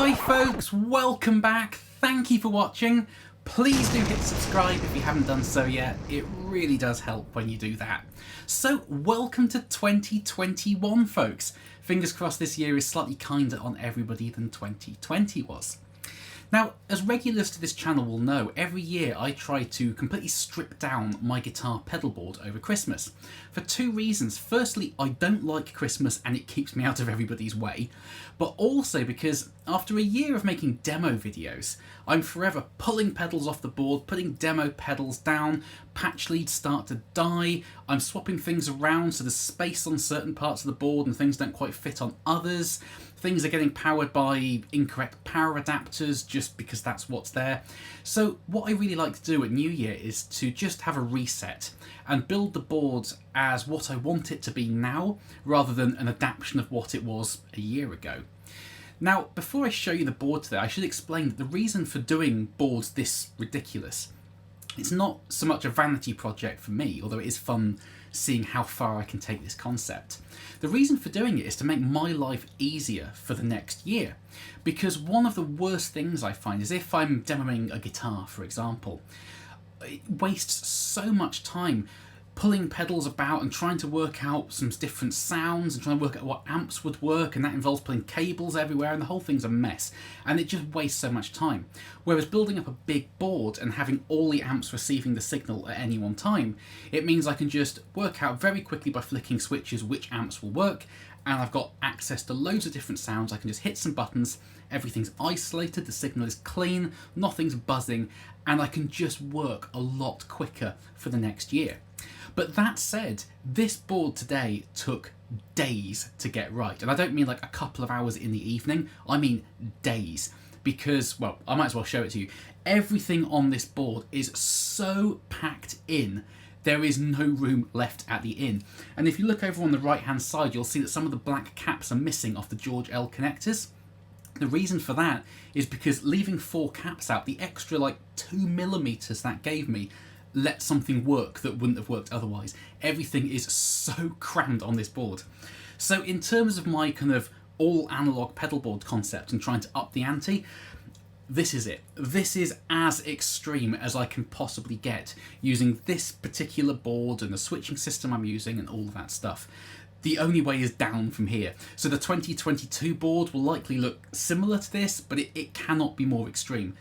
Hi folks, welcome back. Thank you for watching. Please do hit subscribe if you haven't done so yet. It really does help when you do that. So welcome to 2021 folks. Fingers crossed this year is slightly kinder on everybody than 2020 was. Now, as regulars to this channel will know, every year I try to completely strip down my guitar pedal board over Christmas. For two reasons. Firstly, I don't like Christmas and it keeps me out of everybody's way. But also because after a year of making demo videos, I'm forever pulling pedals off the board, putting demo pedals down, patch leads start to die, I'm swapping things around so there's space on certain parts of the board and things don't quite fit on others. Things are getting powered by incorrect power adapters just because that's what's there. So what I really like to do at New Year is to just have a reset and build the board as what I want it to be now, rather than an adaptation of what it was a year ago. Now, before I show you the board today, I should explain that the reason for doing boards this ridiculous, it's not so much a vanity project for me, although it is fun seeing how far I can take this concept. The reason for doing it is to make my life easier for the next year. Because one of the worst things I find is if I'm demoing a guitar, for example, it wastes so much time pulling pedals about and trying to work out some different sounds and trying to work out what amps would work, and that involves pulling cables everywhere and the whole thing's a mess and it just wastes so much time. Whereas building up a big board and having all the amps receiving the signal at any one time, it means I can just work out very quickly by flicking switches which amps will work, and I've got access to loads of different sounds. I can just hit some buttons, everything's isolated, the signal is clean, nothing's buzzing, and I can just work a lot quicker for the next year. But that said, this board today took days to get right. And I don't mean like a couple of hours in the evening, I mean days. Because, well, I might as well show it to you. Everything on this board is so packed in, there is no room left at the in. And if you look over on the right hand side, you'll see that some of the black caps are missing off the George L connectors. The reason for that is because leaving 4 caps out, the extra like 2mm that gave me, let something work that wouldn't have worked otherwise. Everything is so crammed on this board. So in terms of my kind of all analog pedal board concept and trying to up the ante, this is it. This is as extreme as I can possibly get using this particular board and the switching system I'm using and all of that stuff. The only way is down from here. So the 2022 board will likely look similar to this, but it cannot be more extreme.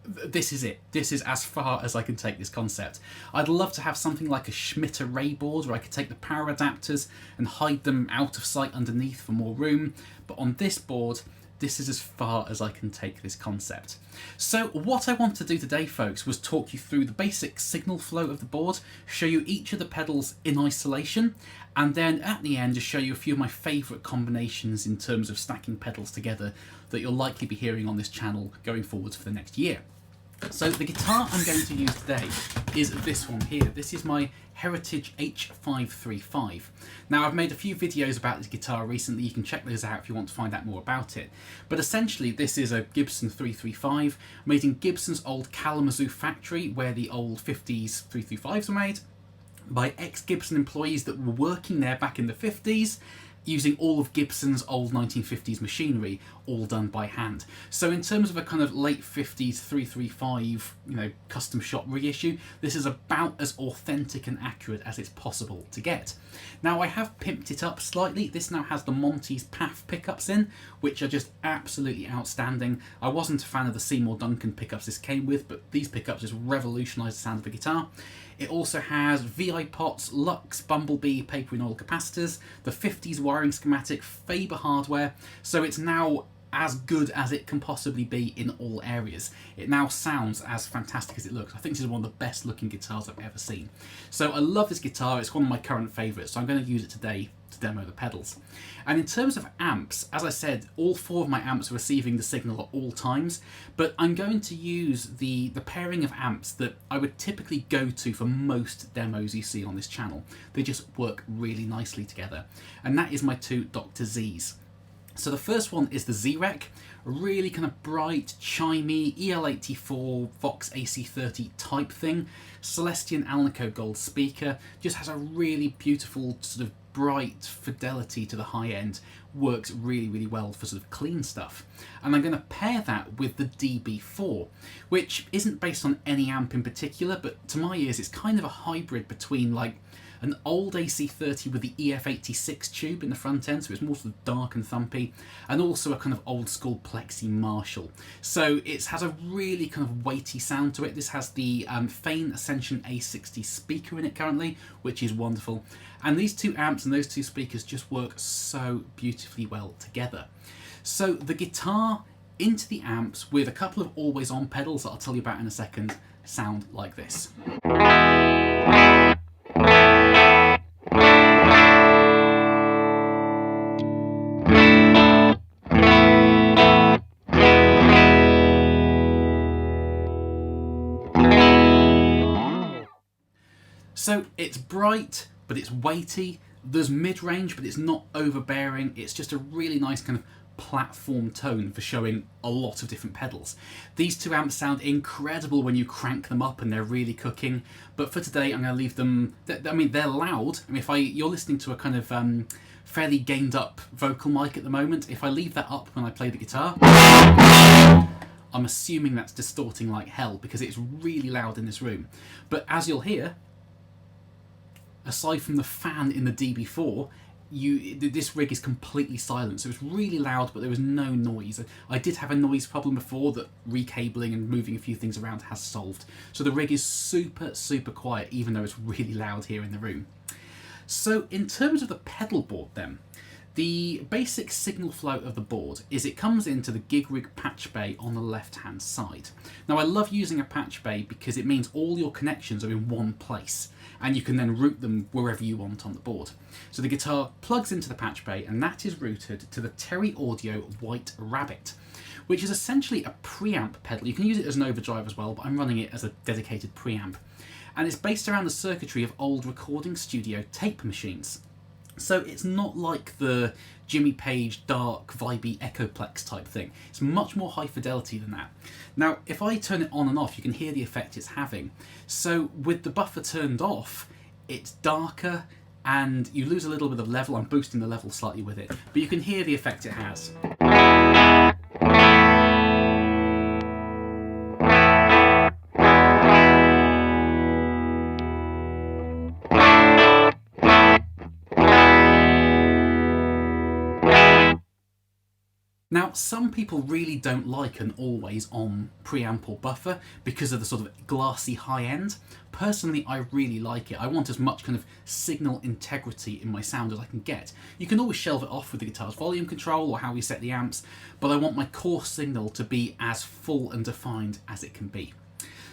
This is it. This is as far as I can take this concept. I'd love to have something like a Schmidt array board where I could take the power adapters and hide them out of sight underneath for more room, but on this board, this is as far as I can take this concept. So what I want to do today, folks, was talk you through the basic signal flow of the board, show you each of the pedals in isolation, and then at the end just show you a few of my favourite combinations in terms of stacking pedals together that you'll likely be hearing on this channel going forwards for the next year. So the guitar I'm going to use today is this one here. This is my Heritage H535. Now, I've made a few videos about this guitar recently. You can check those out if you want to find out more about it. But essentially, this is a Gibson 335 made in Gibson's old Kalamazoo factory where the old 50s 335s were made by ex-Gibson employees that were working there back in the 50s, using all of Gibson's old 1950s machinery, all done by hand. So in terms of a kind of late 50s 335, custom shop reissue, this is about as authentic and accurate as it's possible to get. Now, I have pimped it up slightly. This now has the Monty's PAF pickups in, which are just absolutely outstanding. I wasn't a fan of the Seymour Duncan pickups this came with, but these pickups just revolutionise the sound of the guitar. It also has VI pots, Lux, Bumblebee, paper and oil capacitors, the 50s wiring schematic, Faber hardware, so it's now as good as it can possibly be in all areas. It now sounds as fantastic as it looks. I think this is one of the best looking guitars I've ever seen. So I love this guitar, it's one of my current favourites, so I'm going to use it today to demo the pedals. And in terms of amps, as I said, all 4 of my amps are receiving the signal at all times, but I'm going to use the pairing of amps that I would typically go to for most demos you see on this channel. They just work really nicely together. And that is my 2 Dr. Z's. So the first one is the Z-Rec, a really kind of bright, chimey EL84 Vox AC30 type thing. Celestion Alnico gold speaker, just has a really beautiful sort of bright fidelity to the high end works really, really well for sort of clean stuff. And I'm going to pair that with the DB4, which isn't based on any amp in particular, but to my ears it's kind of a hybrid between like an old AC30 with the EF86 tube in the front end, so it's more sort of dark and thumpy, and also a kind of old school Plexi Marshall. So it has a really kind of weighty sound to it. This has the Fane Ascension A60 speaker in it currently, which is wonderful. And these two amps and those two speakers just work so beautifully well together. So the guitar into the amps with a couple of always on pedals that I'll tell you about in a second sound like this. So it's bright, but it's weighty. There's mid-range, but it's not overbearing. It's just a really nice kind of platform tone for showing a lot of different pedals. These two amps sound incredible when you crank them up and they're really cooking, but for today I'm going to leave them, I mean, they're loud. I mean, you're listening to a kind of fairly gained up vocal mic at the moment. If I leave that up when I play the guitar, I'm assuming that's distorting like hell because it's really loud in this room. But as you'll hear, aside from the fan in the DB4, this rig is completely silent, so it's really loud, but there was no noise. I did have a noise problem before that recabling and moving a few things around has solved. So the rig is super, super quiet, even though it's really loud here in the room. So in terms of the pedal board then, the basic signal flow of the board is it comes into the gig rig patch bay on the left hand side. Now I love using a patch bay because it means all your connections are in one place and you can then route them wherever you want on the board. So the guitar plugs into the patch bay and that is routed to the Terry Audio White Rabbit, which is essentially a preamp pedal. You can use it as an overdrive as well, but I'm running it as a dedicated preamp. And it's based around the circuitry of old recording studio tape machines. So it's not like the Jimmy Page dark vibey Echoplex type thing. It's much more high fidelity than that. Now if I turn it on and off you can hear the effect it's having. So with the buffer turned off it's darker and you lose a little bit of level. I'm boosting the level slightly with it, but you can hear the effect it has. Now, some people really don't like an always-on preamp or buffer because of the sort of glassy high end. Personally, I really like it. I want as much kind of signal integrity in my sound as I can get. You can always shelve it off with the guitar's volume control or how we set the amps, but I want my core signal to be as full and defined as it can be.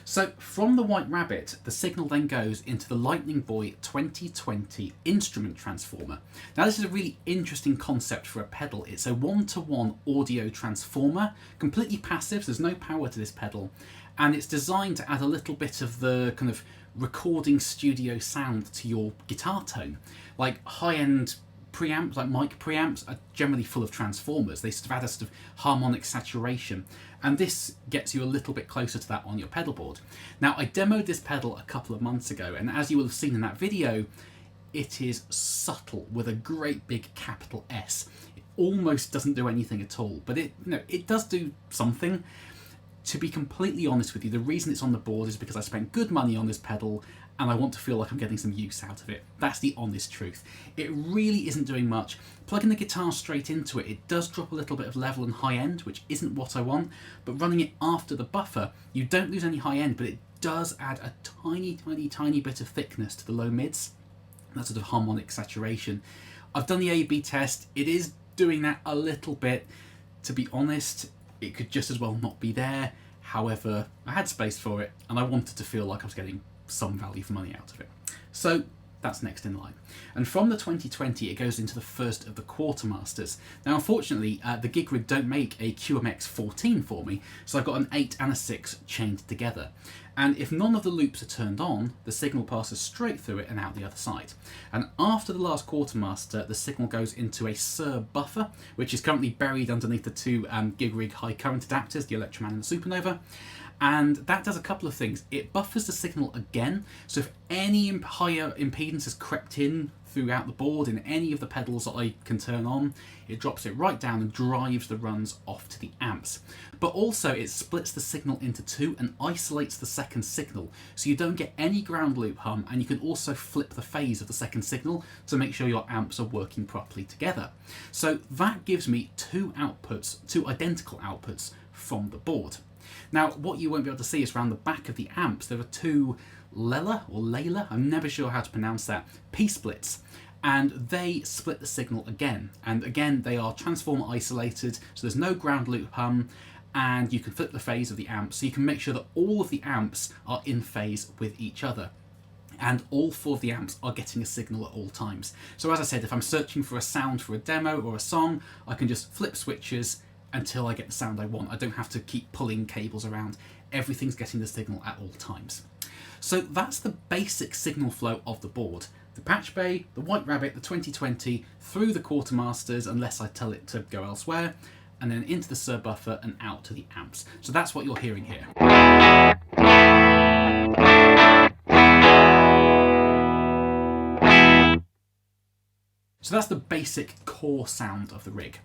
So from the White Rabbit, the signal then goes into the Lightning Boy 2020 instrument transformer. Now this is a really interesting concept for a pedal. It's a one-to-one audio transformer, completely passive, so there's no power to this pedal, and it's designed to add a little bit of the kind of recording studio sound to your guitar tone. Like high-end preamps, like mic preamps, are generally full of transformers. They sort of add a sort of harmonic saturation, and this gets you a little bit closer to that on your pedal board. Now I demoed this pedal a couple of months ago, and as you will have seen in that video, it is subtle with a great big capital S. It almost doesn't do anything at all, but it does do something. To be completely honest with you, the reason it's on the board is because I spent good money on this pedal and I want to feel like I'm getting some use out of it. That's the honest truth. It really isn't doing much. Plugging the guitar straight into it, it does drop a little bit of level and high end, which isn't what I want, but running it after the buffer, you don't lose any high end, but it does add a tiny, tiny, tiny bit of thickness to the low mids, that sort of harmonic saturation. I've done the A/B test. It is doing that a little bit. To be honest, it could just as well not be there. However, I had space for it and I wanted to feel like I was getting some value for money out of it. So that's next in line. And from the 2020 it goes into the first of the Quartermasters. Now unfortunately the gig rig don't make a QMX14 for me, so I've got an 8 and a 6 chained together. And if none of the loops are turned on, the signal passes straight through it and out the other side. And after the last Quartermaster, the signal goes into a SIR buffer, which is currently buried underneath the two gig rig high current adapters, the Electroman and the Supernova. And that does a couple of things. It buffers the signal again, so if any higher impedance has crept in throughout the board in any of the pedals that I can turn on. It drops it right down and drives the runs off to the amps. But also it splits the signal into two and isolates the second signal, so you don't get any ground loop hum, and you can also flip the phase of the second signal to make sure your amps are working properly together. So that gives me two identical outputs from the board. Now, what you won't be able to see is around the back of the amps, there are two Layla, I'm never sure how to pronounce that, P-splits, and they split the signal again. And again, they are transformer isolated, so there's no ground loop hum, and you can flip the phase of the amps, so you can make sure that all of the amps are in phase with each other. And all four of the amps are getting a signal at all times. So as I said, if I'm searching for a sound for a demo or a song, I can just flip switches until I get the sound I want. I don't have to keep pulling cables around. Everything's getting the signal at all times. So that's the basic signal flow of the board. The patch bay, the White Rabbit, the 2020, through the quartermasters unless I tell it to go elsewhere, and then into the subwoofer and out to the amps. So that's what you're hearing here. So that's the basic core sound of the rig.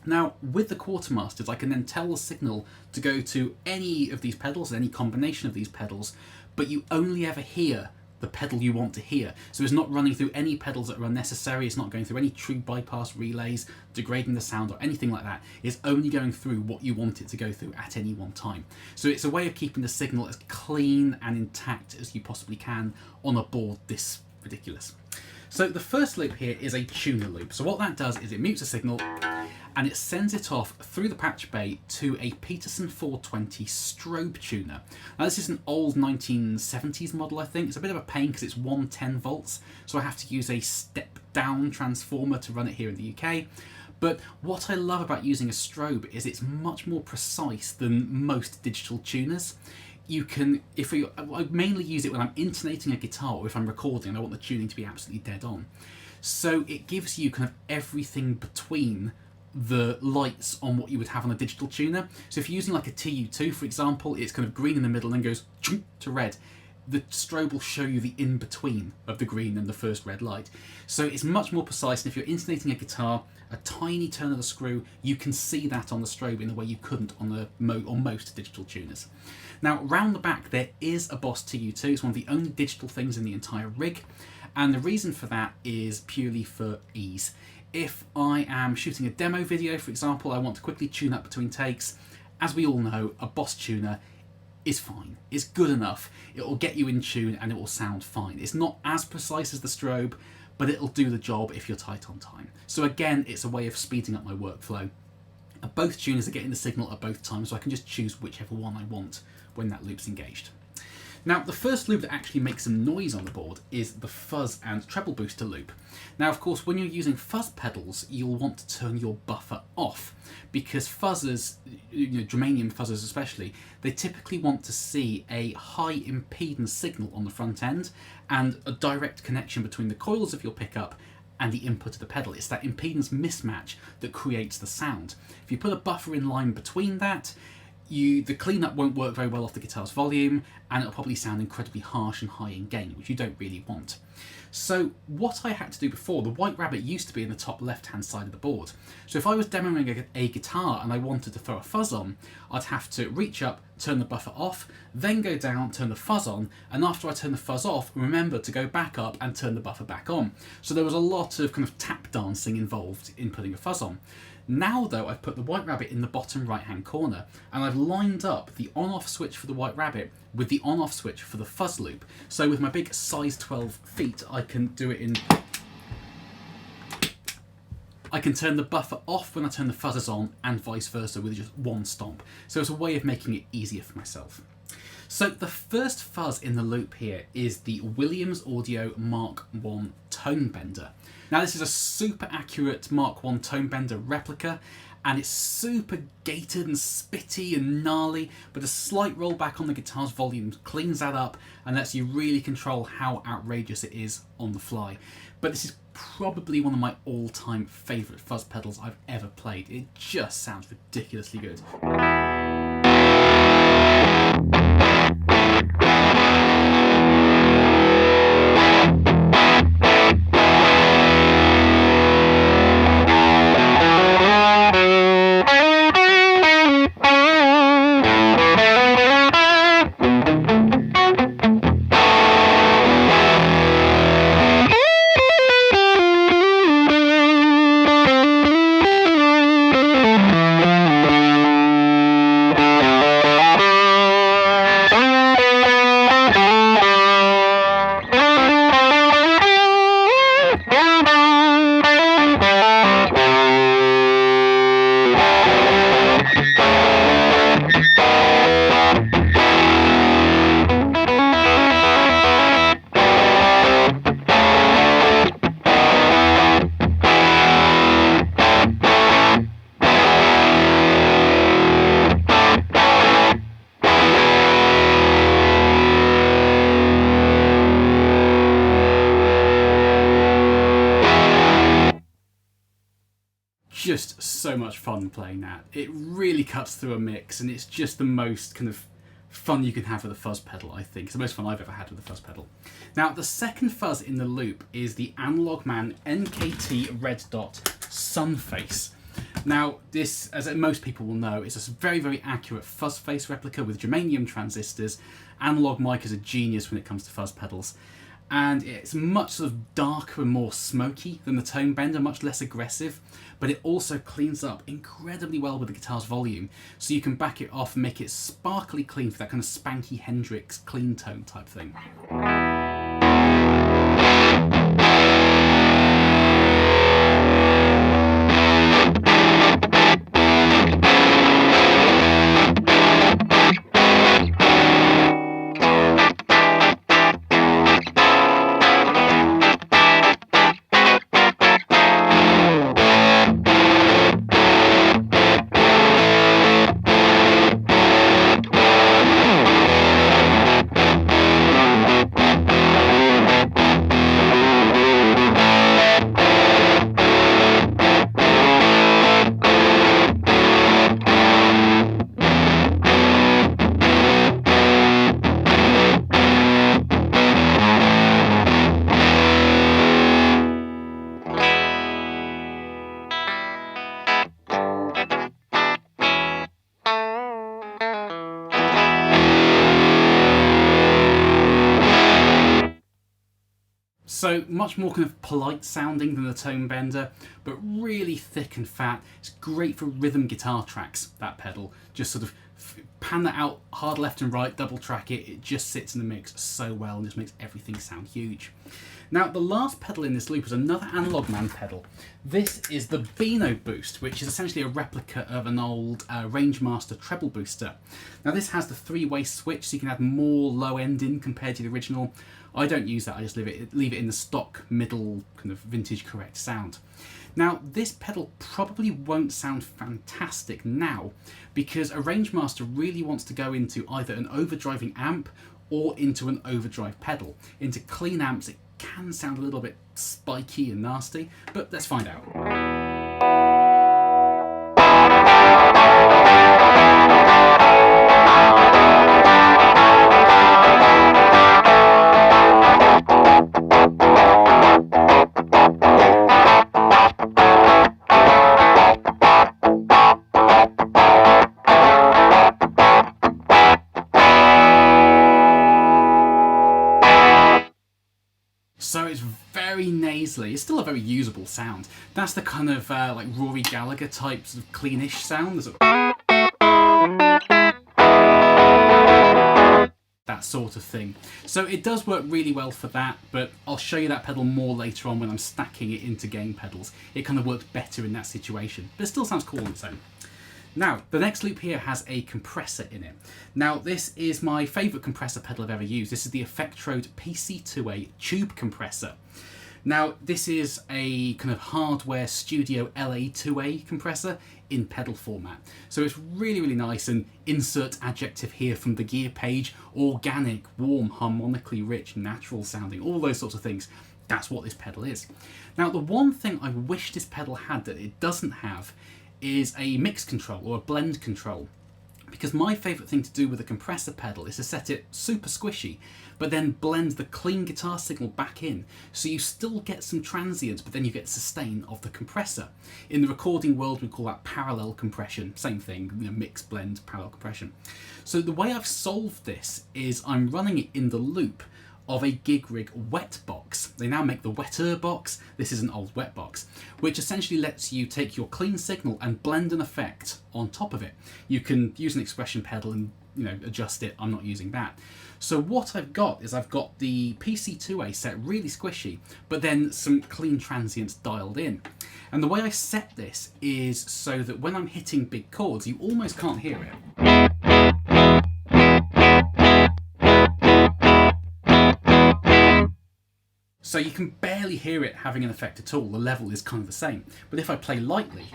Now, with the quartermasters, I can then tell the signal to go to any of these pedals, any combination of these pedals, but you only ever hear the pedal you want to hear. So it's not running through any pedals that are unnecessary, it's not going through any true bypass relays, degrading the sound or anything like that. It's only going through what you want it to go through at any one time. So it's a way of keeping the signal as clean and intact as you possibly can on a board this ridiculous. So the first loop here is a tuner loop. So what that does is it mutes a signal and it sends it off through the patch bay to a Peterson 420 strobe tuner. Now this is an old 1970s model, I think. It's a bit of a pain because it's 110 volts, so I have to use a step down transformer to run it here in the UK. But what I love about using a strobe is it's much more precise than most digital tuners. You can, I mainly use it when I'm intonating a guitar or if I'm recording and I want the tuning to be absolutely dead on. So it gives you kind of everything between the lights on what you would have on a digital tuner. So if you're using like a TU2, for example, it's kind of green in the middle and then goes to red. The strobe will show you the in-between of the green and the first red light. So it's much more precise, and if you're intonating a guitar, a tiny turn of the screw, you can see that on the strobe in a way you couldn't on most digital tuners. Now, round the back there is a Boss TU2. It's one of the only digital things in the entire rig, and the reason for that is purely for ease. If I am shooting a demo video, for example, I want to quickly tune up between takes, as we all know, a Boss tuner is fine. It's good enough. It will get you in tune and it will sound fine. It's not as precise as the strobe, but it'll do the job if you're tight on time. So again, it's a way of speeding up my workflow. Both tuners are getting the signal at both times, so I can just choose whichever one I want when that loop's engaged. Now, the first loop that actually makes some noise on the board is the fuzz and treble booster loop. Now, of course, when you're using fuzz pedals, you'll want to turn your buffer off because fuzzers, germanium fuzzers especially, they typically want to see a high impedance signal on the front end and a direct connection between the coils of your pickup and the input of the pedal. It's that impedance mismatch that creates the sound. If you put a buffer in line between that, the cleanup won't work very well off the guitar's volume, and it'll probably sound incredibly harsh and high in gain, which you don't really want. So what I had to do before, the White Rabbit used to be in the top left-hand side of the board. So if I was demoing a guitar and I wanted to throw a fuzz on, I'd have to reach up, turn the buffer off, then go down, turn the fuzz on, and after I turn the fuzz off, remember to go back up and turn the buffer back on. So there was a lot of kind of tap dancing involved in putting a fuzz on. Now though, I've put the White Rabbit in the bottom right hand corner and I've lined up the on-off switch for the White Rabbit with the on-off switch for the fuzz loop. So with my big size 12 feet, I can do it in... I can turn the buffer off when I turn the fuzzers on and vice versa with just one stomp. So it's a way of making it easier for myself. So the first fuzz in the loop here is the Williams Audio Mark I Tone Bender. Now this is a super accurate Mark I Tone Bender replica, and it's super gated and spitty and gnarly, but a slight rollback on the guitar's volume cleans that up and lets you really control how outrageous it is on the fly. But this is probably one of my all-time favourite fuzz pedals I've ever played. It just sounds ridiculously good. just so much fun playing that. It really cuts through a mix, and it's just the most kind of fun you can have with a fuzz pedal, I think. It's the most fun I've ever had with a fuzz pedal. Now, the second fuzz in the loop is the Analog Man NKT Red Dot Sunface. Now, this, as most people will know, is a very, very accurate fuzz face replica with germanium transistors. Analog Mike is a genius when it comes to fuzz pedals. And it's much sort of darker and more smoky than the Tone Bender, much less aggressive, but it also cleans up incredibly well with the guitar's volume, so you can back it off and make it sparkly clean for that kind of spanky Hendrix clean tone type thing. So much more kind of polite sounding than the Tone Bender, but really thick and fat. It's great for rhythm guitar tracks, that pedal. Just sort of pan that out hard left and right, double track it. It just sits in the mix so well and just makes everything sound huge. Now, the last pedal in this loop is another Analog Man pedal. This is the Beano Boost, which is essentially a replica of an old Rangemaster treble booster. Now, this has the three-way switch, so you can add more low end in compared to the original. I don't use that, I just leave it in the stock middle kind of vintage correct sound. Now, this pedal probably won't sound fantastic now because a Rangemaster really wants to go into either an overdriving amp or into an overdrive pedal. Into clean amps, it can sound a little bit spiky and nasty, but let's find out. So it's very nasally. It's still a very usable sound. That's the kind of like Rory Gallagher type sort of cleanish sound. That sort of thing. So it does work really well for that, but I'll show you that pedal more later on when I'm stacking it into gain pedals. It kind of works better in that situation, but it still sounds cool on its own. Now, the next loop here has a compressor in it. Now, this is my favourite compressor pedal I've ever used. This is the Effectrode PC2A tube compressor. Now, this is a kind of hardware studio LA2A compressor in pedal format. So it's really, really nice, and insert adjective here from the gear page: organic, warm, harmonically rich, natural sounding, all those sorts of things. That's what this pedal is. Now, the one thing I wish this pedal had that it doesn't have is a mix control or a blend control, because my favourite thing to do with a compressor pedal is to set it super squishy but then blend the clean guitar signal back in, so you still get some transients but then you get sustain of the compressor. In the recording world we call that parallel compression, same thing, you know, mix, blend, parallel compression. So the way I've solved this is I'm running it in the loop of a gig rig wet box. They now make the wetter box. This is an old wet box, which essentially lets you take your clean signal and blend an effect on top of it. You can use an expression pedal and, you know, adjust it. I'm not using that. So what I've got is I've got the PC2A set really squishy, but then some clean transients dialed in. And the way I set this is so that when I'm hitting big chords, you almost can't hear it. So you can barely hear it having an effect at all. The level is kind of the same. But if I play lightly,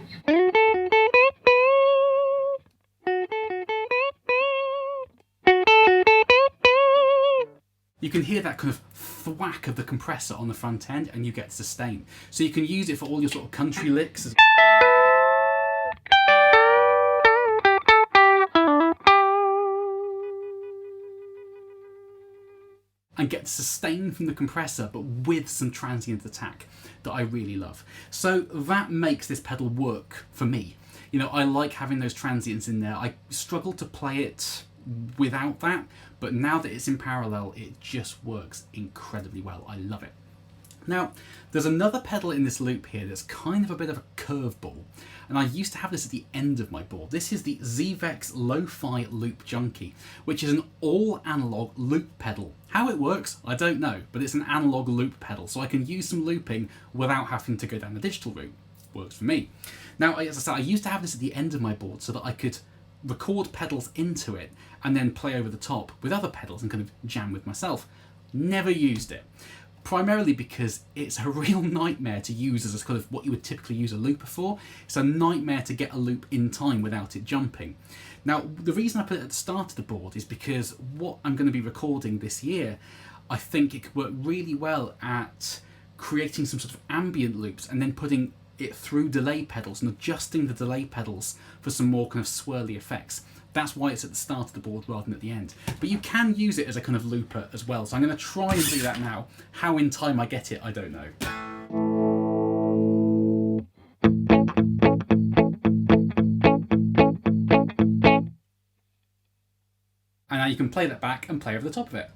you can hear that kind of thwack of the compressor on the front end, and you get sustain. So you can use it for all your sort of country licks. and get the sustain from the compressor, but with some transient attack that I really love. So that makes this pedal work for me. You know, I like having those transients in there. I struggle to play it without that, but now that it's in parallel, it just works incredibly well. I love it. Now, there's another pedal in this loop here that's kind of a bit of a curveball, and I used to have this at the end of my board. This is the ZVEX Lo-Fi Loop Junkie, which is an all-analog loop pedal. How it works, I don't know, but it's an analog loop pedal, so I can use some looping without having to go down the digital route. Works for me. Now, as I said, I used to have this at the end of my board so that I could record pedals into it and then play over the top with other pedals and kind of jam with myself. Never used it. Primarily because it's a real nightmare to use as a kind of what you would typically use a looper for. It's a nightmare to get a loop in time without it jumping. Now, the reason I put it at the start of the board is because what I'm going to be recording this year, I think it could work really well at creating some sort of ambient loops and then putting it through delay pedals and adjusting the delay pedals for some more kind of swirly effects. That's why it's at the start of the board rather than at the end. But you can use it as a kind of looper as well. So I'm going to try and do that now. How in time I get it, I don't know. And now you can play that back and play over the top of it.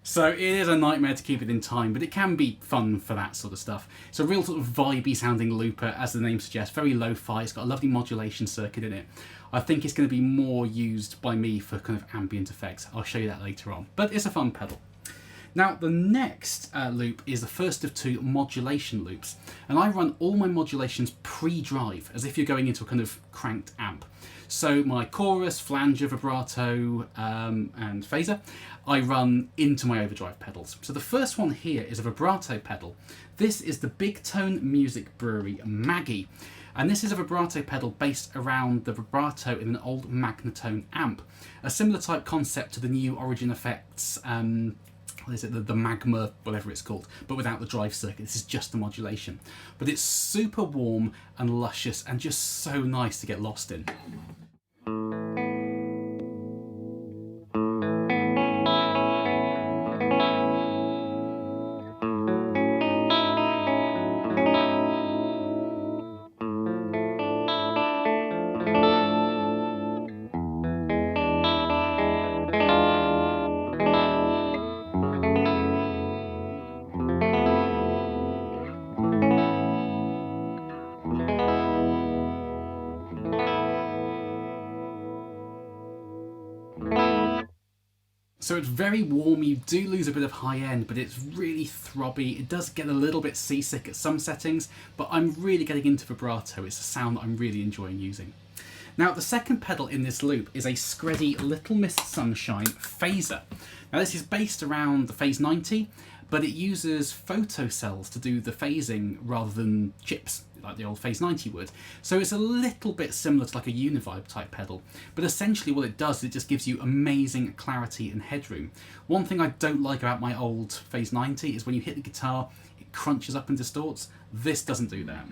So it is a nightmare to keep it in time, but it can be fun for that sort of stuff. It's a real sort of vibey sounding looper, as the name suggests, very lo-fi. It's got a lovely modulation circuit in it. I think it's going to be more used by me for kind of ambient effects. I'll show you that later on, but it's a fun pedal. Now, the next loop is the first of two modulation loops, and I run all my modulations pre-drive, as if you're going into a kind of cranked amp. So my chorus, flanger, vibrato, and phaser, I run into my overdrive pedals. So the first one here is a vibrato pedal. This is the Big Tone Music Brewery Maggie, and this is a vibrato pedal based around the vibrato in an old Magnatone amp. A similar type concept to the new Origin Effects what is it, the magma, whatever it's called, but without the drive circuit. This is just the modulation. But it's super warm and luscious and just so nice to get lost in. So it's very warm, you do lose a bit of high end, but it's really throbby. It does get a little bit seasick at some settings, but I'm really getting into vibrato. It's a sound that I'm really enjoying using. Now, the second pedal in this loop is a Screddy Little Miss Sunshine phaser. Now, this is based around the Phase 90, but it uses photocells to do the phasing rather than chips, like the old Phase 90 would. So it's a little bit similar to like a Univibe type pedal, but essentially what it does is it just gives you amazing clarity and headroom. One thing I don't like about my old Phase 90 is when you hit the guitar, it crunches up and distorts. This doesn't do that.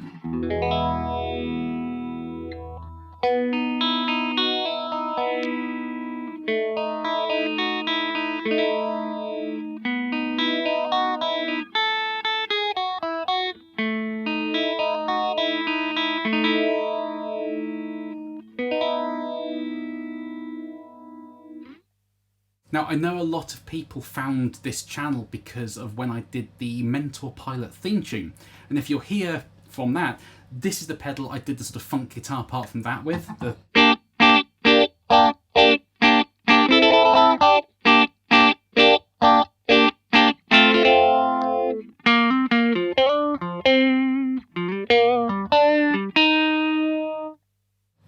Now, I know a lot of people found this channel because of when I did the Mentor Pilot theme tune. And if you're here from that, this is the pedal I did the sort of funk guitar part from that with.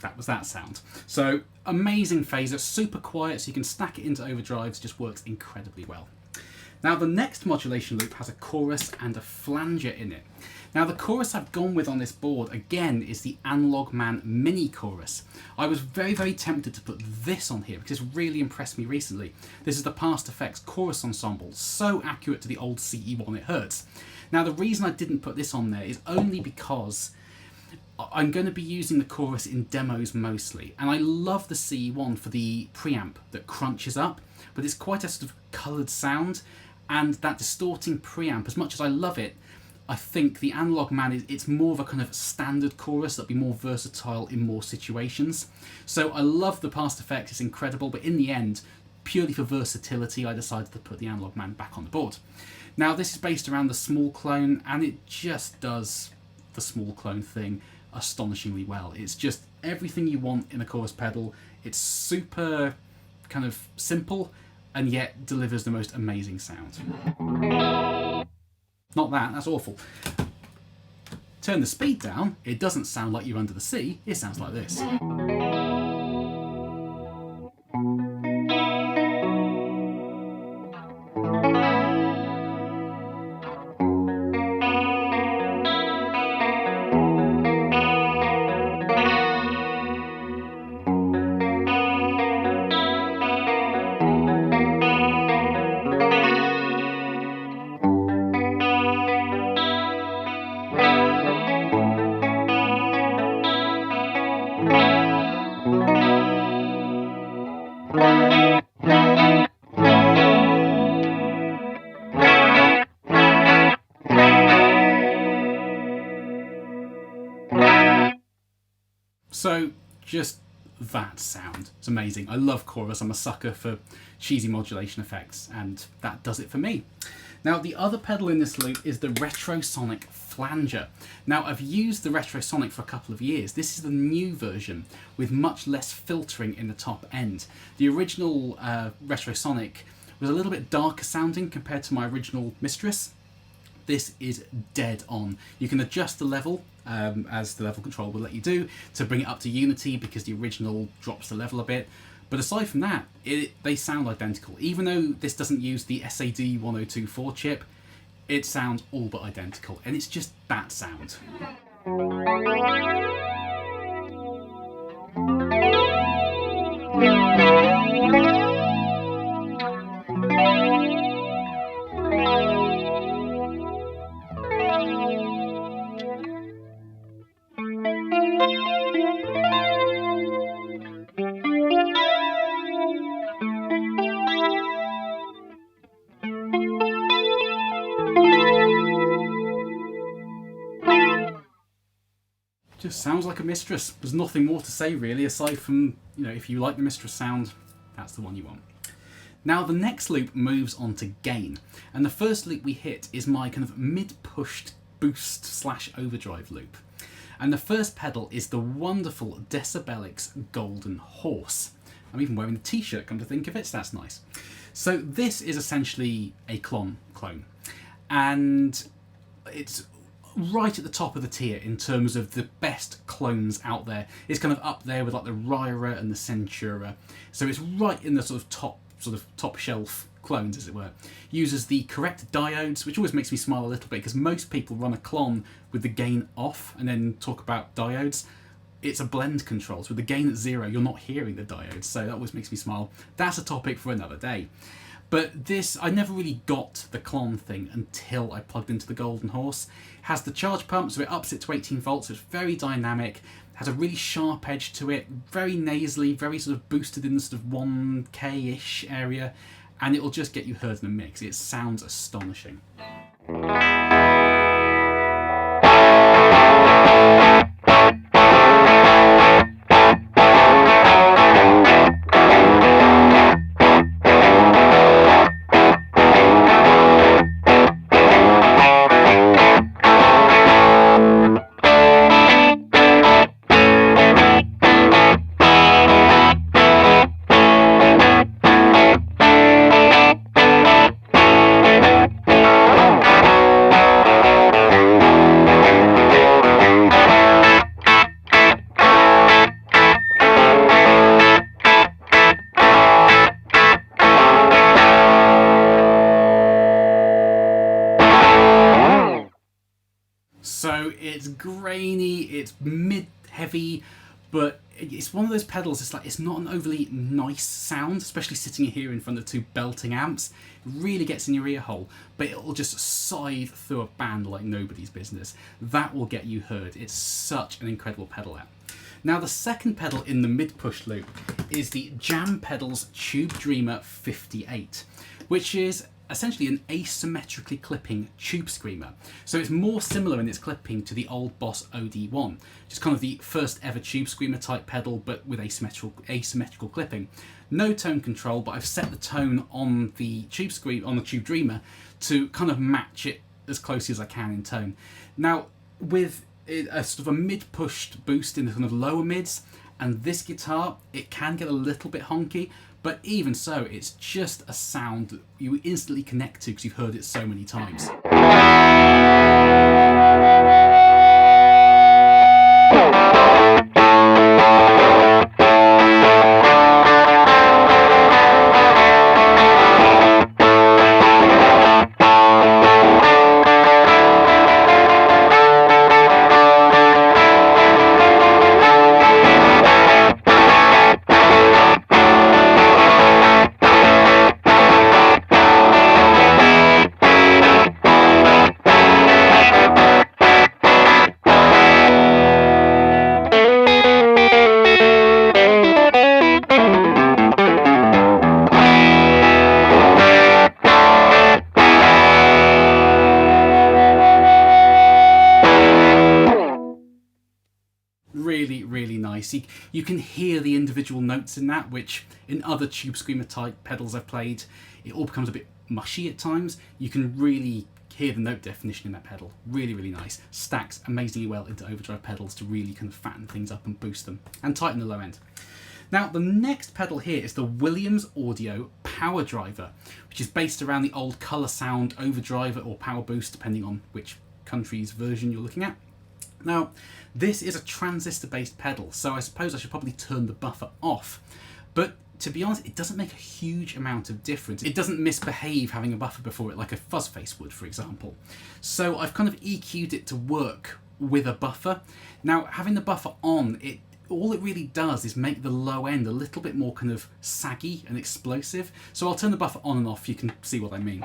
That was that sound. So amazing phaser, super quiet, so you can stack it into overdrives, just works incredibly well. Now the next modulation loop has a chorus and a flanger in it. Now the chorus I've gone with on this board again is the Analog Man mini chorus. I was very, very tempted to put this on here because it's really impressed me recently. This is the Past Effects chorus ensemble, so accurate to the old CE1 it hurts. Now the reason I didn't put this on there is only because I'm going to be using the chorus in demos mostly, and I love the CE1 for the preamp that crunches up, but it's quite a sort of coloured sound, and that distorting preamp, as much as I love it, I think the Analog Man, it's more of a kind of standard chorus that'll be more versatile in more situations. So I love the Past Effects, it's incredible, but in the end, purely for versatility, I decided to put the Analog Man back on the board. Now this is based around the small clone, and it just does the small clone thing astonishingly well. It's just everything you want in a chorus pedal. It's super kind of simple, and yet delivers the most amazing sound. Not that, that's awful. Turn the speed down, it doesn't sound like you're under the sea, it sounds like this. So just that sound, it's amazing. I love chorus, I'm a sucker for cheesy modulation effects, and that does it for me. Now the other pedal in this loop is the Retrosonic Flanger. Now I've used the Retrosonic for a couple of years. This is the new version with much less filtering in the top end. The original Retrosonic was a little bit darker sounding compared to my original Mistress. This is dead on. You can adjust the level, as the level control will let you do, to bring it up to unity because the original drops the level a bit. But aside from that, they sound identical. Even though this doesn't use the SAD 1024 chip, it sounds all but identical, and it's just that sound. Just sounds like a Mistress. There's nothing more to say really, aside from, you know, if you like the Mistress sound, that's the one you want. Now the next loop moves on to gain, and the first loop we hit is my kind of mid-pushed boost / overdrive loop. And the first pedal is the wonderful Decibelix Golden Horse. I'm even wearing the t-shirt, come to think of it, so that's nice. So this is essentially a clone, and it's right at the top of the tier in terms of the best clones out there. It's kind of up there with like the Ryra and the Centura, so it's right in the sort of top shelf clones, as it were. Uses the correct diodes, which always makes me smile a little bit because most people run a clone with the gain off and then talk about diodes. It's a blend control, so with the gain at 0 you're not hearing the diodes, so that always makes me smile. That's a topic for another day. But this, I never really got the clone thing until I plugged into the Golden Horse. It has the charge pump, so it ups it to 18 volts, so it's very dynamic, has a really sharp edge to it, very nasally, very sort of boosted in the sort of 1K-ish area, and it will just get you heard in the mix. It sounds astonishing. So it's grainy, it's mid-heavy, but it's one of those pedals, it's not an overly nice sound, especially sitting here in front of two belting amps. It really gets in your ear hole, but it'll just scythe through a band like nobody's business. That will get you heard. It's such an incredible pedal amp. Now the second pedal in the mid-push loop is the Jam Pedals Tube Dreamer 58, which is essentially an asymmetrically clipping tube screamer. So it's more similar in its clipping to the old Boss OD1, just kind of the first ever tube screamer type pedal, but with asymmetrical clipping. No tone control, but I've set the tone on the tube Dreamer to kind of match it as closely as I can in tone. Now with a sort of a mid-pushed boost in the kind of lower mids, and this guitar, it can get a little bit honky, but even so, it's just a sound that you instantly connect to because you've heard it so many times. Really nice. You can hear the individual notes in that, which in other tube screamer type pedals I've played, it all becomes a bit mushy at times. You can really hear the note definition in that pedal. Really nice. Stacks amazingly well into overdrive pedals to really kind of fatten things up and boost them and tighten the low end. Now the next pedal here is the Williams Audio Power Driver, which is based around the old Colour Sound Overdriver or Power Boost, depending on which country's version you're looking at. Now, this is a transistor-based pedal, so I suppose I should probably turn the buffer off. But to be honest, it doesn't make a huge amount of difference. It doesn't misbehave having a buffer before it like a fuzz face would, for example. So I've kind of EQ'd it to work with a buffer. Now, having the buffer on, all it really does is make the low end a little bit more kind of saggy and explosive. So I'll turn the buffer on and off, you can see what I mean.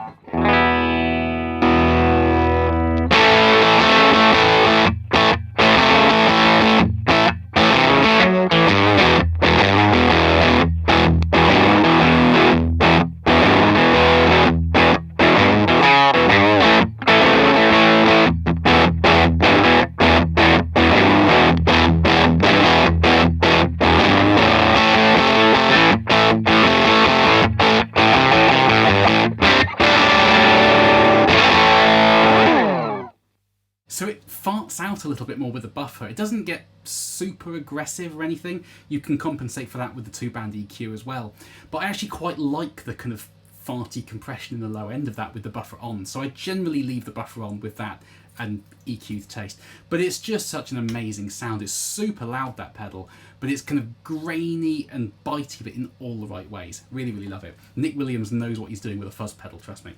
So it farts out a little bit more with the buffer. It doesn't get super aggressive or anything. You can compensate for that with the two-band EQ as well. But I actually quite like the kind of farty compression in the low end of that with the buffer on. So I generally leave the buffer on with that and EQ the taste. But it's just such an amazing sound. It's super loud, that pedal, but it's kind of grainy and bitey, but in all the right ways. Really love it. Nick Williams knows what he's doing with a fuzz pedal, trust me.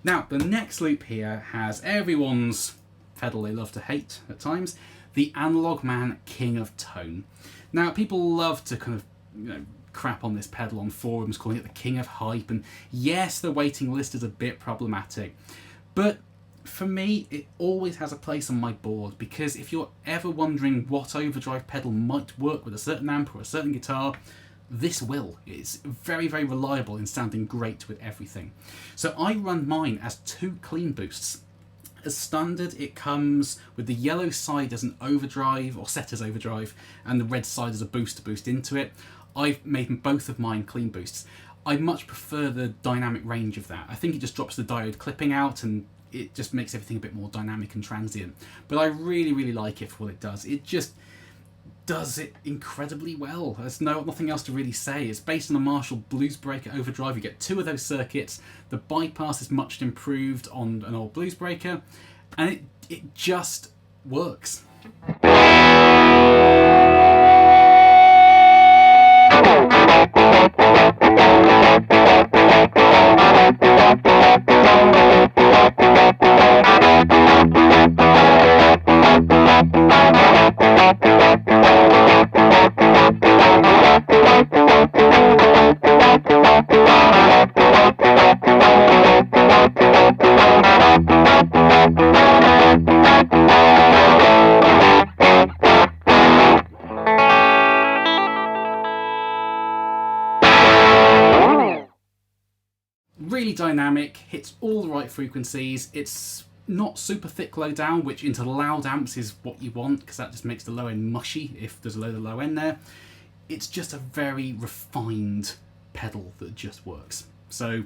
Now, the next loop here has everyone's pedal they love to hate at times, the Analog Man King of Tone. Now, people love to kind of, crap on this pedal on forums, calling it the King of Hype, and yes, the waiting list is a bit problematic, but for me, it always has a place on my board, because if you're ever wondering what overdrive pedal might work with a certain amp or a certain guitar, this will. It's very reliable in sounding great with everything. So I run mine as 2 clean boosts. As standard, it comes with the yellow side as an overdrive, or set as overdrive, and the red side as a boost to boost into it. I've made both of mine clean boosts. I much prefer the dynamic range of that. I think it just drops the diode clipping out and it just makes everything a bit more dynamic and transient. But I really like it for what it does. It just does it incredibly well. There's nothing else to really say. It's based on a Marshall Blues Breaker overdrive. You get 2 of those circuits. The bypass is much improved on an old Blues Breaker, and it just works. really dynamic, hits all the right frequencies. It's not super thick low down, which into loud amps is what you want, because that just makes the low end mushy if there's a load of low end there. It's just a very refined pedal that just works. So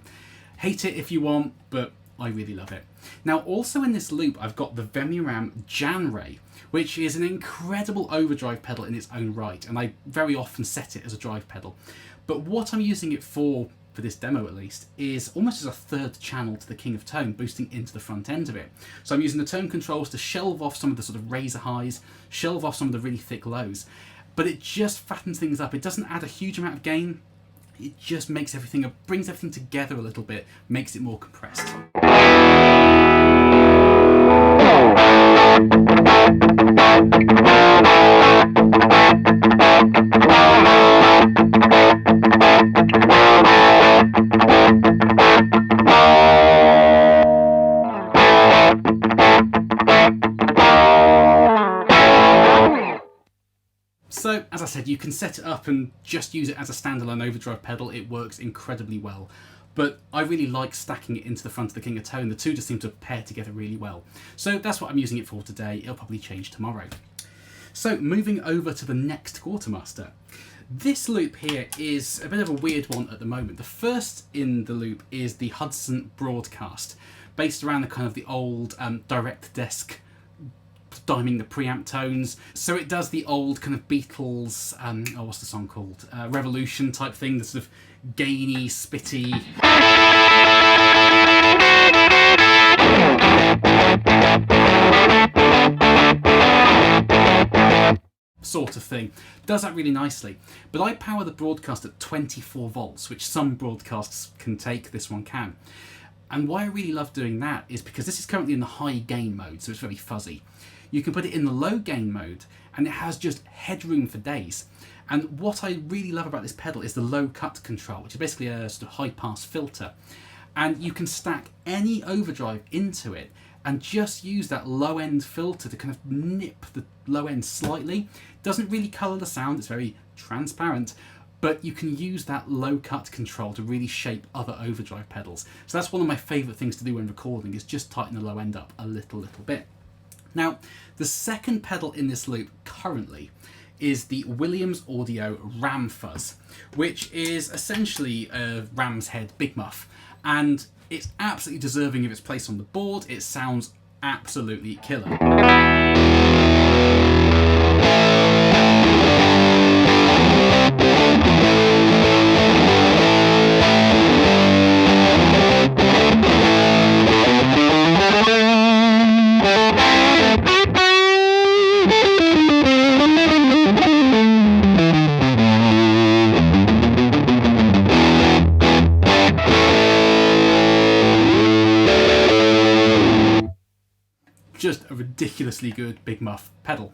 hate it if you want, but I really love it. Now also in this loop I've got the Vemiram Janray, which is an incredible overdrive pedal in its own right, and I very often set it as a drive pedal. But what I'm using it for this demo at least, is almost as a third channel to the King of Tone, boosting into the front end of it. So I'm using the tone controls to shelve off some of the sort of razor highs, shelve off some of the really thick lows, but it just fattens things up. It doesn't add a huge amount of gain, it just makes everything, brings everything together a little bit, makes it more compressed. So, as I said, you can set it up and just use it as a standalone overdrive pedal. It works incredibly well. But I really like stacking it into the front of the King of Tone. The two just seem to pair together really well. So that's what I'm using it for today. It'll probably change tomorrow. So moving over to the next Quartermaster. This loop here is a bit of a weird one at the moment. The first in the loop is the Hudson Broadcast, based around the kind of the old direct desk diming the preamp tones. So it does the old kind of Beatles, what's the song called? Revolution type thing, the sort of gainy, spitty. Sort of thing. Does that really nicely. But I power the broadcast at 24 volts, which some broadcasts can take, this one can. And why I really love doing that is because this is currently in the high gain mode, so it's very fuzzy. You can put it in the low gain mode and it has just headroom for days. And what I really love about this pedal is the low cut control, which is basically a sort of high pass filter. And you can stack any overdrive into it and just use that low end filter to kind of nip the low end slightly. Doesn't really colour the sound, it's very transparent, but you can use that low cut control to really shape other overdrive pedals. So that's one of my favourite things to do when recording, is just tighten the low end up a little bit. Now, the second pedal in this loop currently is the Williams Audio Ram Fuzz, which is essentially a ram's head big muff, and it's absolutely deserving of its place on the board. It sounds absolutely killer. Just a ridiculously good big muff pedal.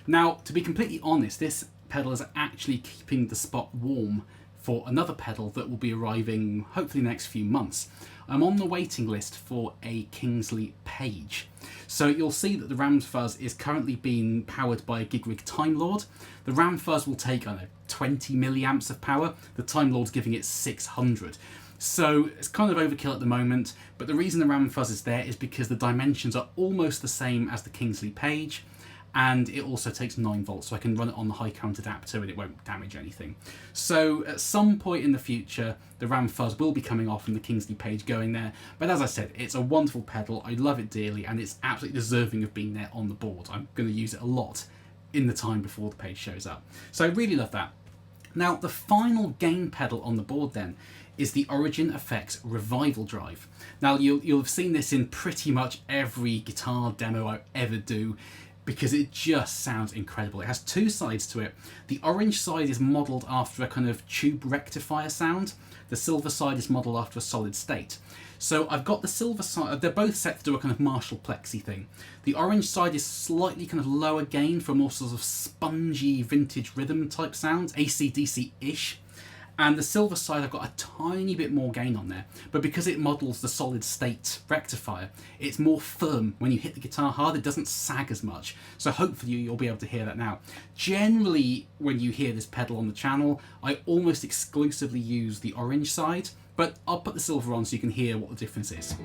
Now, to be completely honest, this pedal is actually keeping the spot warm for another pedal that will be arriving hopefully in the next few months. I'm on the waiting list for a Kingsley Page. So you'll see that the Ram Fuzz is currently being powered by a Gigrig Time Lord. The Ram Fuzz will take, I don't know, 20 milliamps of power. The Time Lord's giving it 600. So it's kind of overkill at the moment, but the reason the Ram Fuzz is there is because the dimensions are almost the same as the Kingsley Page, and it also takes 9 volts, so I can run it on the high current adapter and it won't damage anything. So at some point in the future, the Ram Fuzz will be coming off and the Kingsley Page going there, but as I said, it's a wonderful pedal, I love it dearly, and it's absolutely deserving of being there on the board. I'm going to use it a lot in the time before the Page shows up. So I really love that. Now, the final gain pedal on the board then is the Origin Effects Revival Drive. Now, you'll have seen this in pretty much every guitar demo I ever do, because it just sounds incredible. It has two sides to it. The orange side is modelled after a kind of tube rectifier sound. The silver side is modelled after a solid state. So I've got the silver side, they're both set to do a kind of Marshall Plexi thing. The orange side is slightly kind of lower gain for more sort of spongy vintage rhythm type sounds, AC/DC-ish. And the silver side, I've got a tiny bit more gain on there, but because it models the solid state rectifier, it's more firm. When you hit the guitar hard, it doesn't sag as much. So hopefully you'll be able to hear that now. Generally, when you hear this pedal on the channel, I almost exclusively use the orange side, but I'll put the silver on so you can hear what the difference is.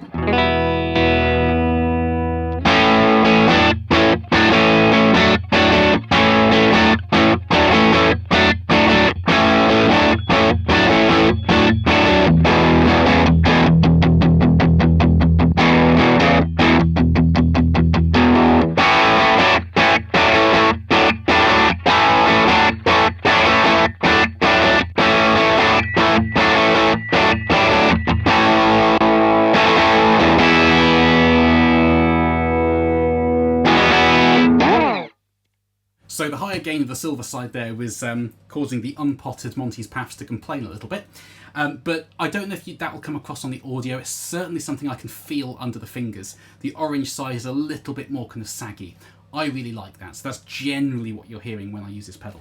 So the higher gain of the silver side there was causing the unpotted Monty's Paths to complain a little bit. But I don't know if that will come across on the audio. It's certainly something I can feel under the fingers. The orange side is a little bit more kind of saggy. I really like that. So that's generally what you're hearing when I use this pedal.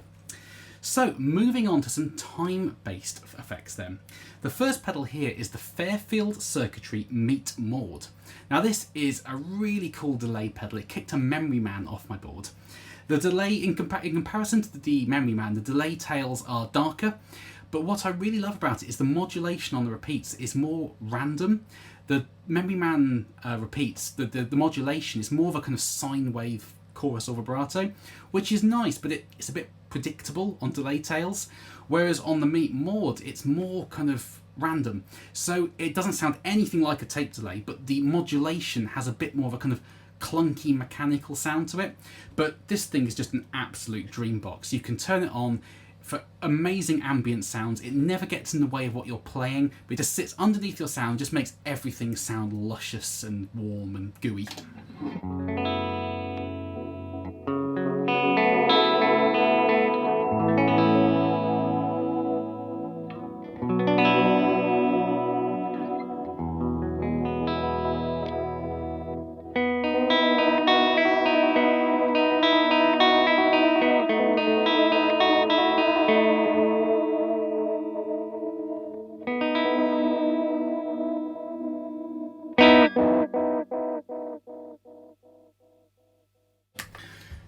So moving on to some time-based effects then. The first pedal here is the Fairfield Circuitry Meet Maud. Now this is a really cool delay pedal. It kicked a Memory Man off my board. The delay, in comparison to the Memory Man, the delay tails are darker, but what I really love about it is the modulation on the repeats is more random. The Memory Man repeats, the modulation is more of a kind of sine wave chorus or vibrato, which is nice, but it's a bit predictable on delay tails, whereas on the Meet Maud, it's more kind of random. So it doesn't sound anything like a tape delay, but the modulation has a bit more of a kind of clunky mechanical sound to it. But this thing is just an absolute dream box. You can turn it on for amazing ambient sounds. It never gets in the way of what you're playing, but it just sits underneath your sound, just makes everything sound luscious and warm and gooey.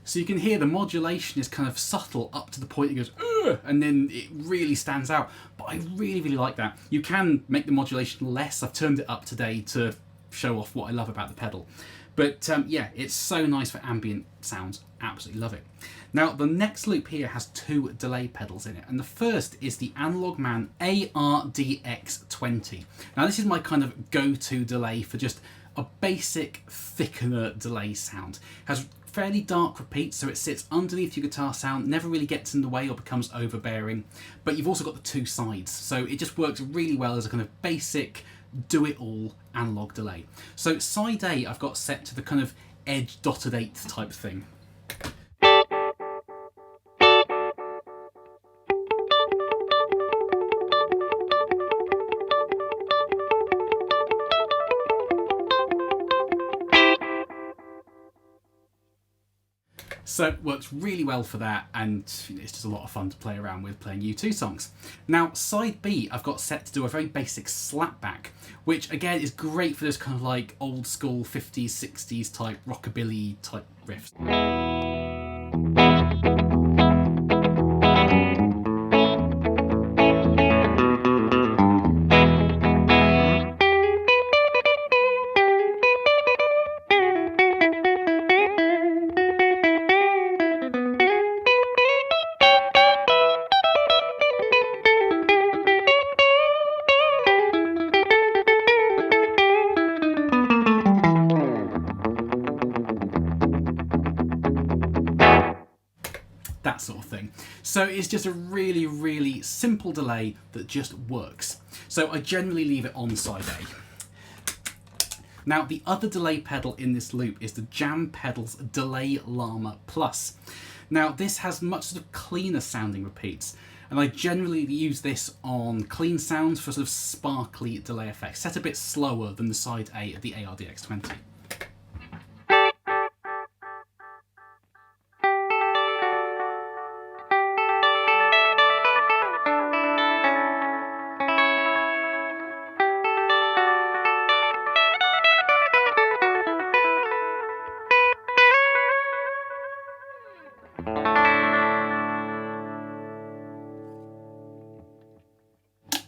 So you can hear the modulation is kind of subtle up to the point it goes, ugh, and then it really stands out. But I really, really like that. You can make the modulation less. I've turned it up today to show off what I love about the pedal. But yeah, it's so nice for ambient sounds. Absolutely love it. Now, the next loop here has two delay pedals in it. And the first is the Analog Man ARDX20. Now, this is my kind of go-to delay for just a basic thickener delay sound. It has fairly dark repeats, so it sits underneath your guitar sound, never really gets in the way or becomes overbearing, but you've also got the two sides, so it just works really well as a kind of basic do-it-all analog delay. So side A I've got set to the kind of edge dotted eighth type thing. So it works really well for that, and it's just a lot of fun to play around with playing U2 songs. Now, side B I've got set to do a very basic slapback, which again is great for those kind of like old school 50s, 60s type rockabilly type riffs. That sort of thing. So it's just a really, really simple delay that just works. So I generally leave it on side A. Now, the other delay pedal in this loop is the Jam Pedals Delay Llama Plus. Now, this has much sort of cleaner sounding repeats, and I generally use this on clean sounds for sort of sparkly delay effects, set a bit slower than the side A of the ARDX20.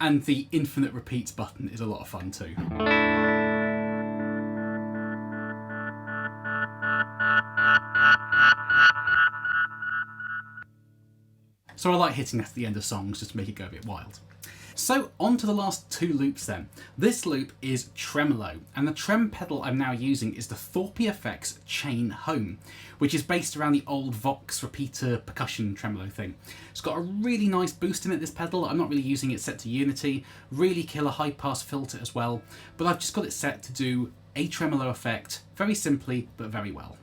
And the infinite repeats button is a lot of fun too. So I like hitting that at the end of songs just to make it go a bit wild. So on to the last two loops then. This loop is tremolo, and the trem pedal I'm now using is the Thorpe FX Chain Home, which is based around the old Vox repeater percussion tremolo thing. It's got a really nice boost in it, this pedal. I'm not really using it set to Unity, really killer high pass filter as well, but I've just got it set to do a tremolo effect very simply but very well.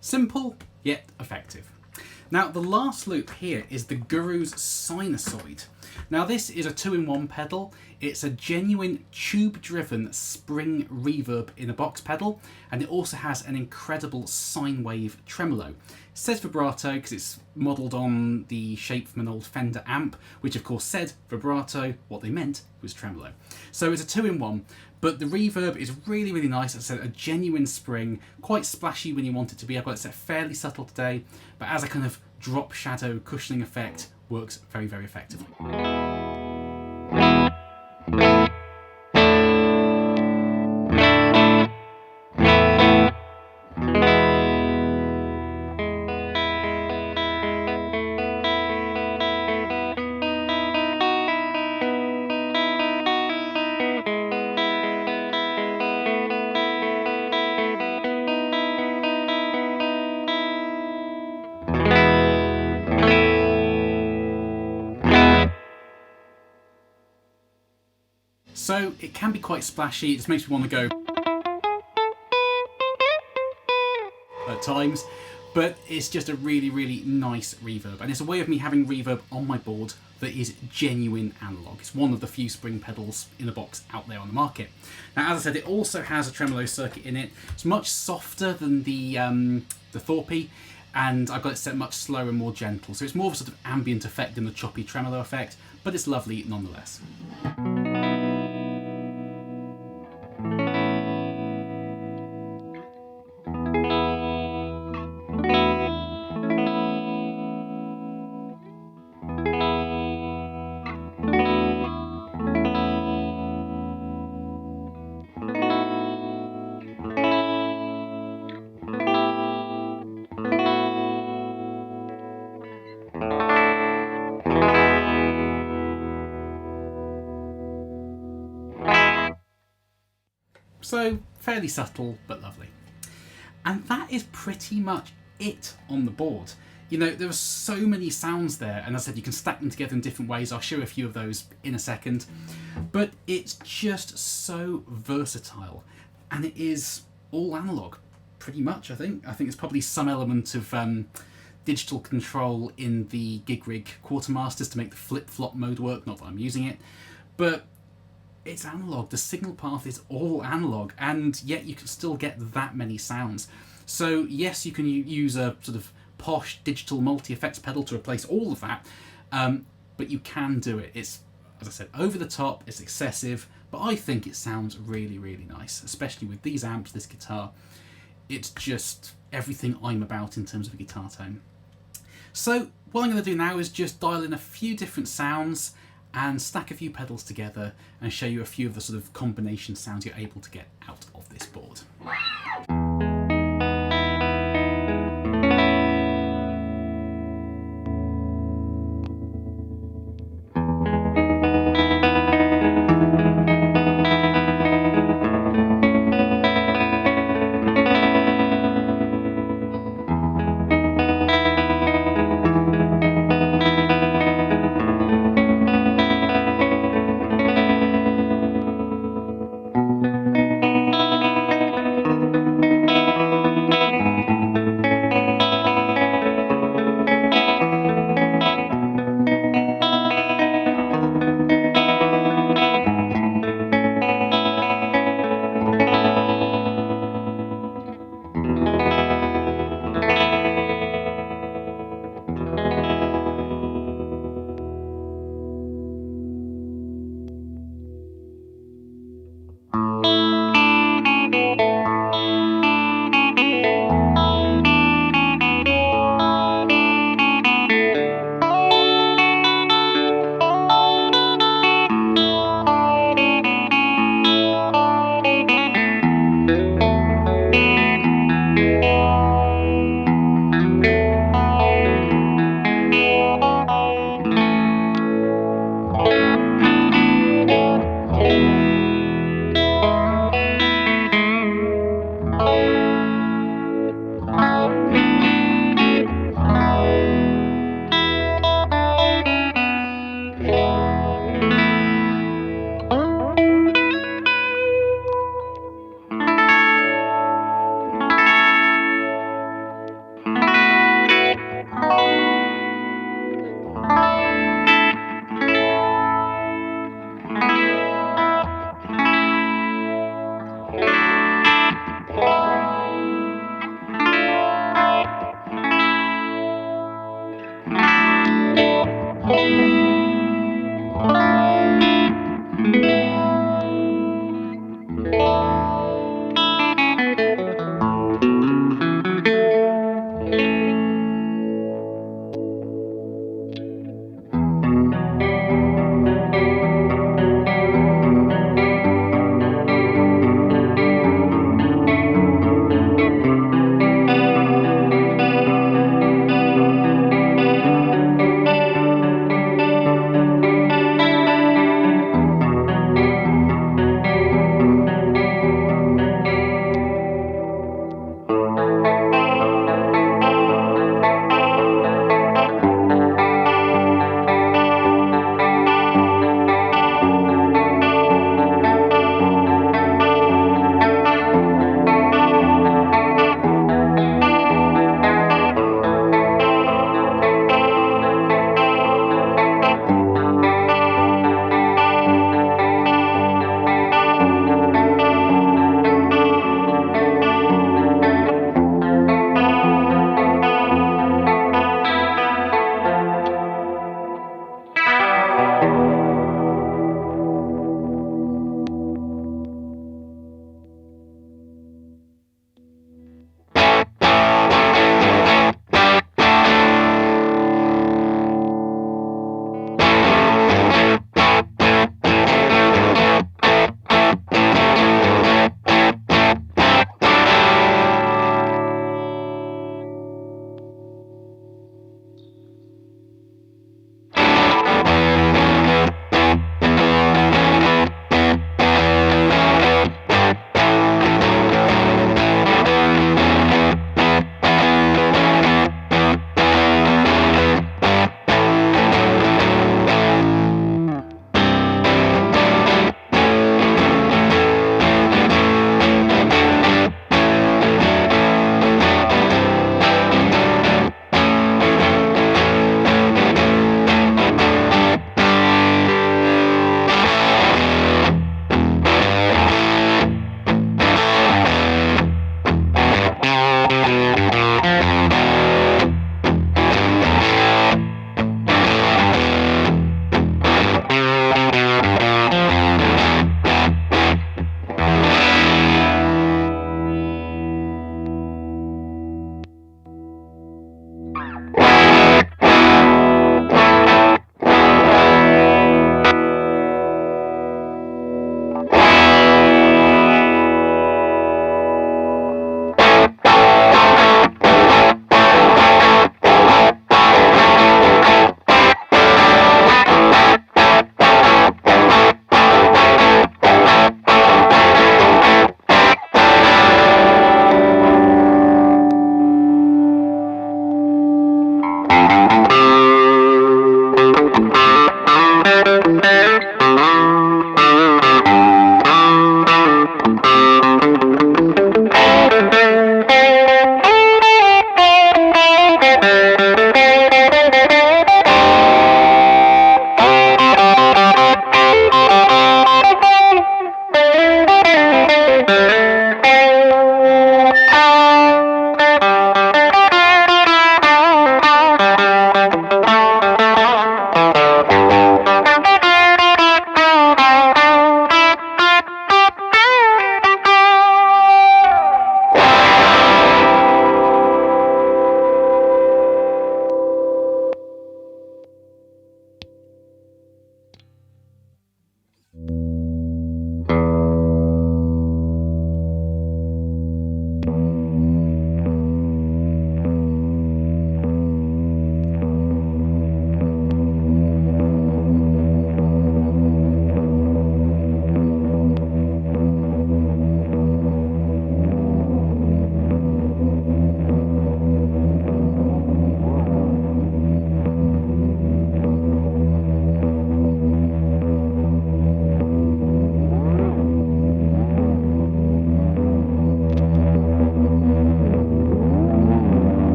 Simple, yet effective. Now the last loop here is the Guru's Sinusoid. Now this is a 2-in-1 pedal. It's a genuine tube-driven spring reverb in a box pedal, and it also has an incredible sine wave tremolo. It says vibrato because it's modelled on the shape from an old Fender amp, which of course said vibrato. What they meant was tremolo. So it's a 2-in-1. But the reverb is really, really nice. It's a genuine spring, quite splashy when you want it to be. I've got it set fairly subtle today, but as a kind of drop shadow cushioning effect, works very, very effectively. So it can be quite splashy. It just makes me want to go at times, but it's just a really, really nice reverb. And it's a way of me having reverb on my board that is genuine analog. It's one of the few spring pedals in a box out there on the market. Now, as I said, it also has a tremolo circuit in it. It's much softer than the Thorpe, and I've got it set much slower and more gentle. So it's more of a sort of ambient effect than the choppy tremolo effect, but it's lovely nonetheless. So fairly subtle, but lovely. And that is pretty much it on the board. You know, there are so many sounds there, and as I said, you can stack them together in different ways. I'll show a few of those in a second. But it's just so versatile, and it is all analog, pretty much, I think. I think there's probably some element of digital control in the gig rig quartermasters to make the flip-flop mode work, not that I'm using it. But it's analog. The signal path is all analog, and yet you can still get that many sounds. So yes, you can use a sort of posh digital multi-effects pedal to replace all of that, but you can do it. It's, as I said, over the top, it's excessive, but I think it sounds really, really nice, especially with these amps, this guitar. It's just everything I'm about in terms of a guitar tone. So what I'm going to do now is just dial in a few different sounds and stack a few pedals together and show you a few of the sort of combination sounds you're able to get out of this board.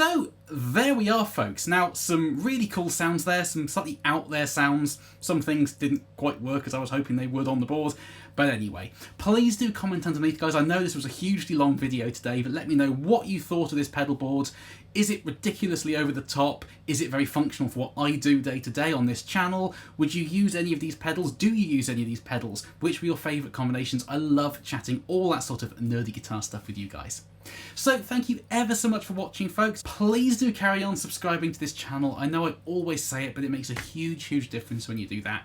So there we are, folks. Now, some really cool sounds there, some slightly out there sounds. Some things didn't quite work as I was hoping they would on the board. But anyway, please do comment underneath, guys. I know this was a hugely long video today, but let me know what you thought of this pedal board. Is it ridiculously over the top? Is it very functional for what I do day to day on this channel? Would you use any of these pedals? Do you use any of these pedals? Which were your favourite combinations? I love chatting all that sort of nerdy guitar stuff with you guys. So thank you ever so much for watching, folks. Please do carry on subscribing to this channel. I know I always say it, but it makes a huge difference when you do that.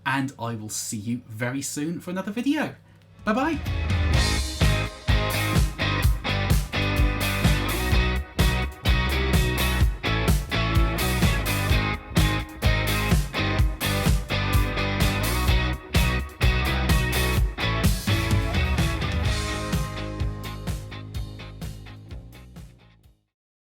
And I will see you very soon for another video. Bye bye.